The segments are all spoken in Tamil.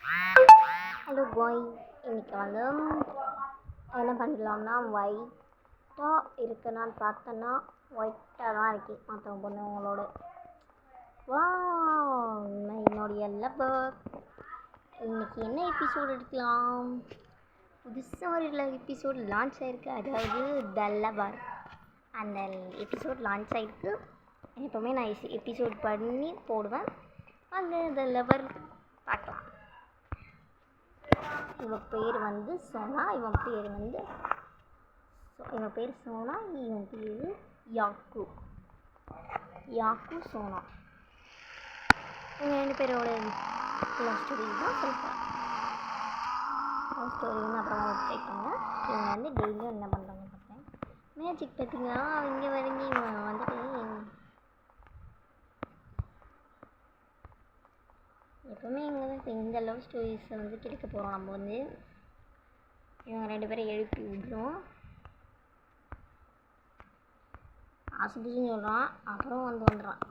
ஹலோ பாய், இன்னைக்கு வந்து என்ன பண்ணலாம்னா ஒயிட்டாக இருக்குன்னான்னு பார்த்தோன்னா ஒயிட்டாக தான் இருக்கு மற்ற பொண்ணுங்களோட. வா, என்னுடைய லவர். இன்னைக்கு என்ன எபிசோடு எடுக்கலாம்? புதுசாக ஒரு எபிசோட் லான்ச் ஆகிருக்கு, அதாவது த லவர். அந்த எபிசோட் லான்ச் ஆகிருக்கு. எப்போவுமே நான் எபிசோட் பண்ணி போடுவேன். அந்த த லவர் பார்க்கலாம். இவன் பேர் வந்து சோனா, இவன் பேர் சோனா, இவன் பேர் யாக்கு சோனா. இவங்க 2 பேரோட லவ் ஸ்டோரி தான் சொல்லுவேன். லவ் ஸ்டோரின்னு அப்புறமா கேட்குங்க. இவங்க வந்து டெய்லியும் என்ன பண்ணுறாங்க பார்த்தேன். மேஜிக் பார்த்தீங்கன்னா இங்கே வரைஞ்சி இவன் வந்துட்டு எப்போவுமே இந்த லவ் ஸ்டோரிஸை வந்து கிடைக்க போகிறோம். நம்ம வந்து இவங்க 2 பேரை எழுப்பி விடுறோம். ஆசுபிச்சுன்னு சொல்கிறான், அப்புறம் வந்துடுறான்.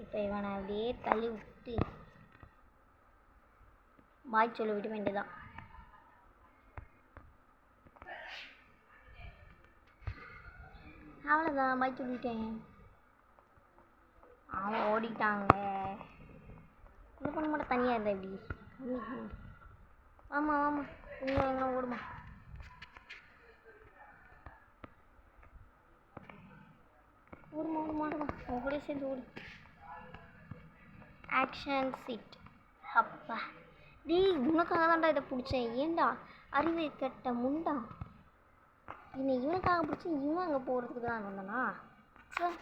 இப்போ இவனை அப்படியே தள்ளி விட்டு பாய் சொல்ல விட வேண்டியதான். அவ்வளோதான், பாய் சொல்லிட்டேன். அவன் ஓடிட்டாங்க. இந்த பொண்ணு மட்டும் தனியாக இருந்தா எப்படி? ஆமாம் ஆமாம், இன்னும் எங்கே ஓடுமா? ஓடுமா உன் கூட சேர்ந்து ஓடு. Action seat. அப்பா டேய், உனக்காக தான்டா இதை பிடிச்சேன். ஏண்டா அறிவை கட்ட முண்டா, என்னை இவனுக்காக பிடிச்சி இவன் அங்கே போகிறதுக்கு தான் வந்தானா? சார்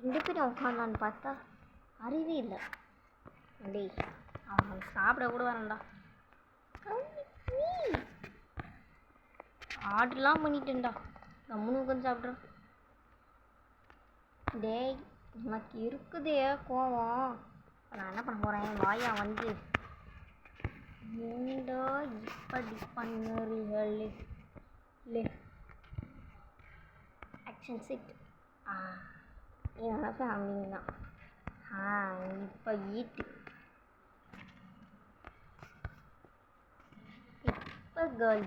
2 பேரும் உட்காந்தான்னு பார்த்தா அறிவே இல்லை. டேய், அவன் சாப்பிட கூட வரண்டா. ஆர்டர்லாம் பண்ணிட்டேன்டா, கம்முன்னு உட்காந்து சாப்பிட்றான். டேய், உனக்கு இருக்குதே கோவம். நான் என்ன பண்ண போகிறேன்? வாயா வந்து ஏண்டா இப்படி பண்ணுறீங்களே? Action set. என்னோட ஃபேமிலி தான். இப்போ இப்போ கேர்ள்.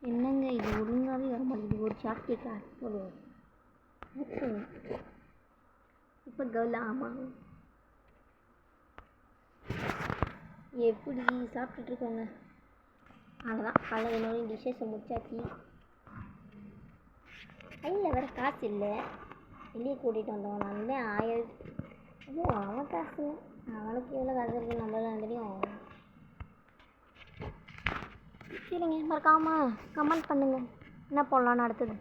என்னங்க இது ஒழுங்காகவே வர மாட்டேங்குது. ஒரு சாட் கேட்க போதும். இப்போ கேர்ள். ஆமாம், எப்படி சாப்பிட்டுட்ருக்கோங்க. அதான் காலையில் என்னோட டிஷ்ஷஸை முடிச்சாச்சு. கையில் வேறு காசு இல்லை. வெளியே கூட்டிகிட்டு வந்தோம். நான் வந்து 1000. அவன் காசு, அவனுக்கு எவ்வளோ காசு இருக்குது நம்ம தான் தெரியும். சரிங்க, மறக்காமல் கமெண்ட் பண்ணுங்கள் என்ன போடலான்னு அடுத்தது.